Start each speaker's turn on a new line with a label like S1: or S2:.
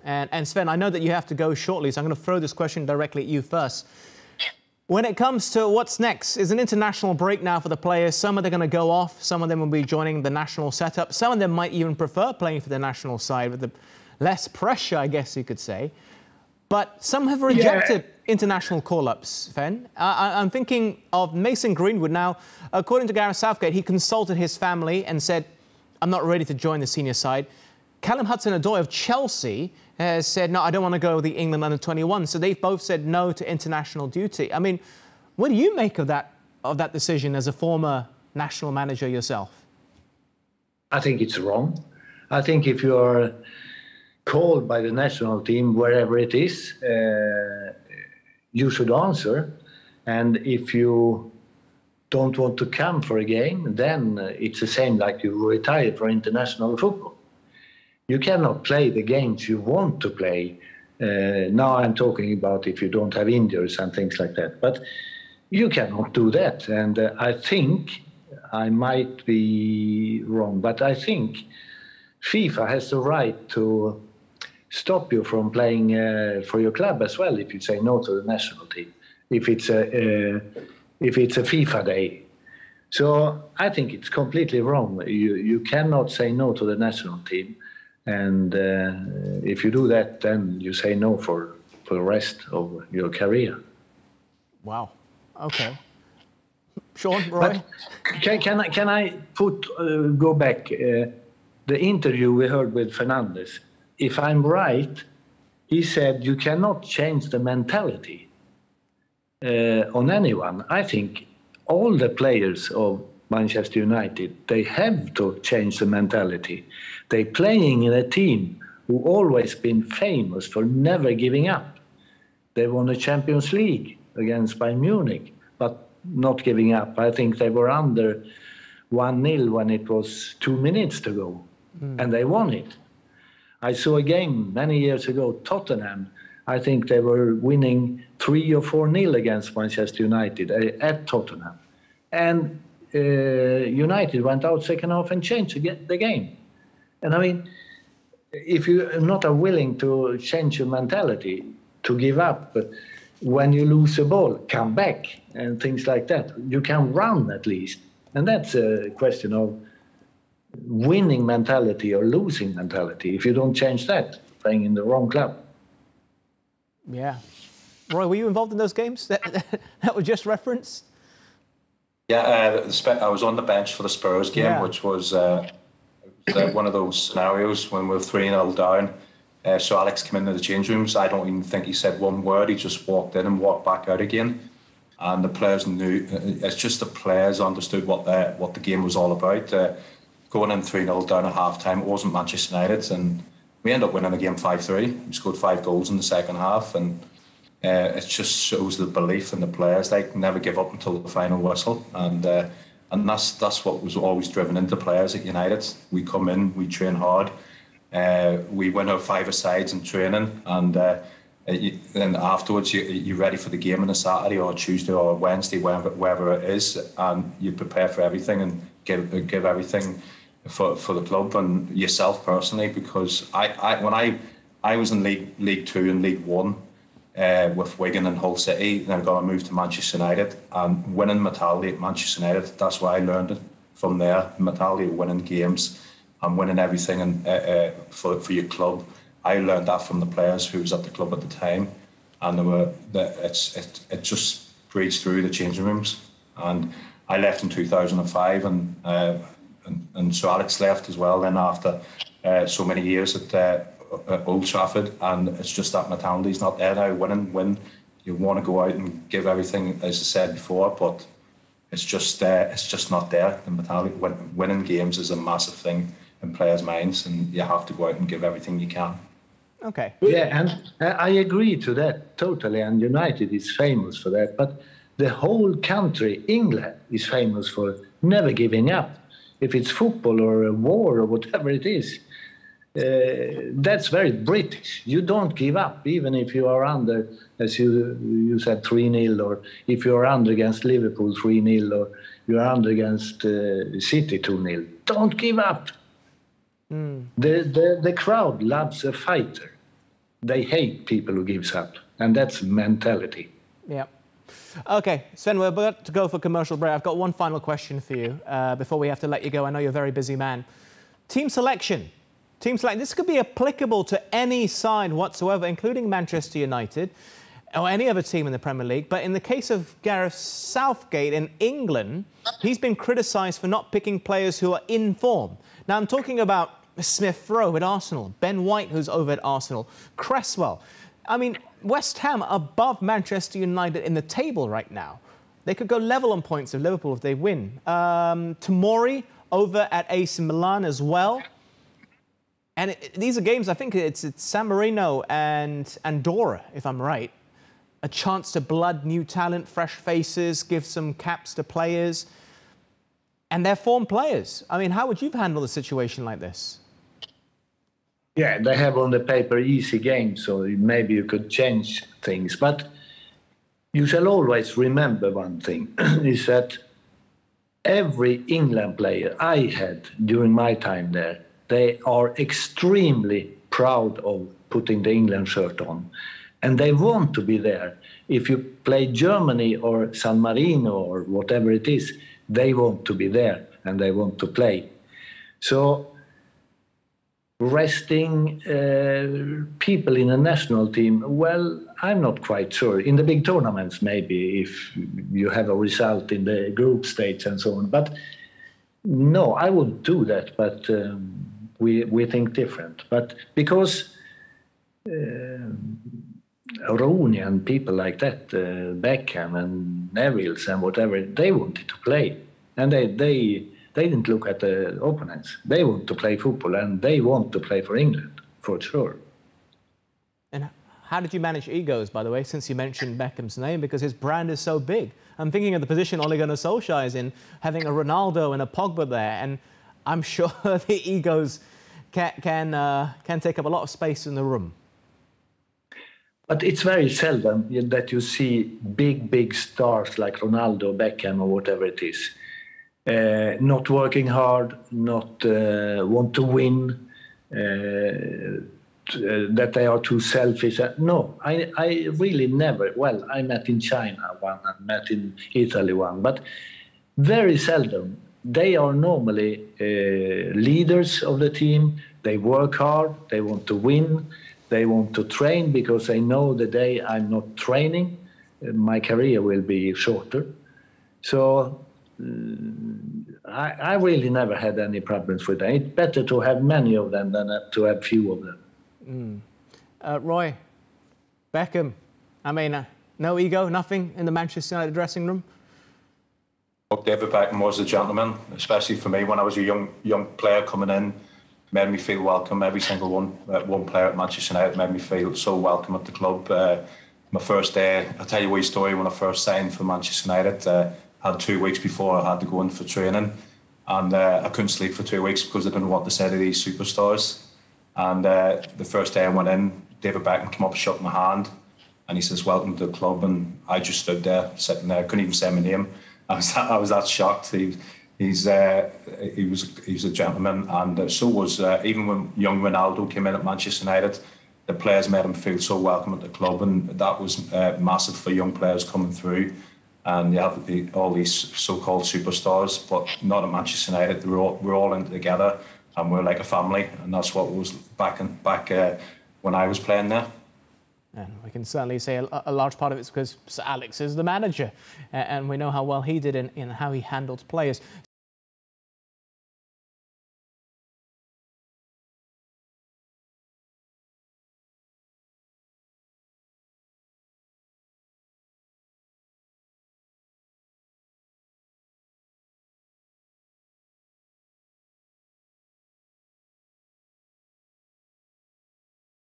S1: And Sven, I know that you have to go shortly, so I'm going to throw this question directly at you first. When it comes to what's next, is an international break now for the players. Some of them are going to go off. Some of them will be joining the national setup. Some of them might even prefer playing for the national side with the less pressure, I guess you could say. But some have rejected international call-ups, Sven. I'm thinking of Mason Greenwood now. According to Gareth Southgate, he consulted his family and said, I'm not ready to join the senior side. Callum Hudson-Odoi of Chelsea has said, no, I don't want to go with the England under-21. So they've both said no to international duty. I mean, what do you make of that decision as a former national manager yourself?
S2: I think it's wrong. I think if you are called by the national team, wherever it is, you should answer. And if you don't want to come for a game, then it's the same like you retire for international football. You cannot play the games you want to play. Now I'm talking about if you don't have injuries and things like that. But you cannot do that. And I think, I might be wrong, but I think FIFA has the right to stop you from playing for your club as well if you say no to the national team, if it's a FIFA day. So I think it's completely wrong. You cannot say no to the national team. And if you do that, then you say no for the rest of your career.
S1: Wow. Okay. Sean, Roy?
S2: But can I go back? The interview we heard with Fernandes, if I'm right, he said you cannot change the mentality on anyone. I think all the players of Manchester United, they have to change the mentality. They're playing in a team who always been famous for never giving up. They won the Champions League against Bayern Munich, but not giving up. I think they were under 1-0 when it was 2 minutes to go, and they won it. I saw a game many years ago, Tottenham. I think they were winning 3 or 4-0 against Manchester United at Tottenham. And United went out second half and changed the game. And I mean, if you not are willing to change your mentality, to give up, when you lose a ball, come back and things like that. You can run at least. And that's a question of winning mentality or losing mentality. If you don't change that, playing in the wrong club.
S1: Yeah. Roy, were you involved in those games that were just referenced?
S3: Yeah, I was on the bench for the Spurs game, which was one of those scenarios when we were 3-0 down. So Alex came into the change rooms. I don't even think he said one word. He just walked in and walked back out again. And the players knew. It's just the players understood what the game was all about. Going in 3-0 down at half-time, it wasn't Manchester United, and we ended up winning the game 5-3. We scored 5 goals in the second half, and it just shows the belief in the players. They never give up until the final whistle, and that's what was always driven into players at United. We come in, we train hard, we win our 5-a-sides in training, and then afterwards you're ready for the game on a Saturday or a Tuesday or a Wednesday, wherever it is, and you prepare for everything and give everything for the club and yourself personally. Because when I was in League 2 and League 1 with Wigan and Hull City, then I got to move to Manchester United, and winning mentality at Manchester United, that's where I learned it from there. Mentality of winning games and winning everything and for your club. I learned that from the players who was at the club at the time, and it just breathes through the changing rooms. And I left in 2005, and so Alex left as well then after so many years at Old Trafford, and it's just that mentality's not there now. Win, you want to go out and give everything, as I said before, but it's just not there. The mentality, winning games is a massive thing in players' minds, and you have to go out and give everything you can.
S1: Okay.
S2: Yeah, and I agree to that totally, and United is famous for that, but the whole country, England, is famous for never giving up. If it's football or a war or whatever it is, that's very British. You don't give up, even if you are under, as you said, 3-0, or if you are under against Liverpool 3-0, or you are under against City 2-0. Don't give up. The crowd loves a fighter. they hate people who gives up, and that's mentality.
S1: Yeah. Okay, Sven, we're about to go for commercial break. I've got one final question for you before we have to let you go. I know you're a very busy man. Team selection. This could be applicable to any side whatsoever, including Manchester United or any other team in the Premier League. But in the case of Gareth Southgate in England, he's been criticised for not picking players who are in form. Now, I'm talking about Smith Rowe at Arsenal, Ben White, who's over at Arsenal, Cresswell. I mean, West Ham are above Manchester United in the table right now. They could go level on points with Liverpool if they win. Tomori over at AC Milan as well. And these are games, I think it's San Marino and Andorra, if I'm right. A chance to blood new talent, fresh faces, give some caps to players. And they're formed players. I mean, how would you handle a situation like this?
S2: Yeah, they have on the paper easy games, so maybe you could change things. But you shall always remember one thing, is that every England player I had during my time there, they are extremely proud of putting the England shirt on. And they want to be there. If you play Germany or San Marino or whatever it is, they want to be there and they want to play. So resting people in a national team, well, I'm not quite sure. In the big tournaments, maybe, if you have a result in the group stage and so on. But no, I wouldn't do that, but we think different. But because Rooney and people like that, Beckham and Neville's and whatever, they wanted to play. And they didn't look at the opponents. They want to play football, and they want to play for England, for sure.
S1: And how did you manage egos, by the way, since you mentioned Beckham's name, because his brand is so big? I'm thinking of the position Ole Gunnar Solskjaer is in, having a Ronaldo and a Pogba there, and I'm sure the egos can take up a lot of space in the room.
S2: But it's very seldom that you see big stars like Ronaldo, Beckham, or whatever it is. Not working hard, not want to win, that they are too selfish. No, I really never. Well, I met in China one, I met in Italy one, but very seldom. They are normally leaders of the team. They work hard, they want to win, they want to train, because they know the day I'm not training, my career will be shorter. So I really never had any problems with that. It's better to have many of them than to have few of them.
S1: Roy, Beckham, I mean, no ego, nothing in the Manchester United dressing room?
S3: Look, David Beckham was a gentleman, especially for me when I was a young player coming in. Made me feel welcome. Every single one player at Manchester United made me feel so welcome at the club. My first day, I'll tell you a wee story. When I first signed for Manchester United, I had 2 weeks before I had to go in for training, and I couldn't sleep for 2 weeks because I didn't know what to say to these superstars. And the first day I went in, David Beckham came up, shook my hand, and he says, "Welcome to the club." And I just stood there, sitting there, couldn't even say my name. I was that shocked. He was a gentleman, and so was even when young Ronaldo came in at Manchester United, the players made him feel so welcome at the club, and that was massive for young players coming through. And you have all these so-called superstars, but not at Manchester United. We're all in together, and we're like a family, and that's what was back when I was playing there.
S1: And we can certainly say a large part of it's because Sir Alex is the manager, and we know how well he did in how he handled players.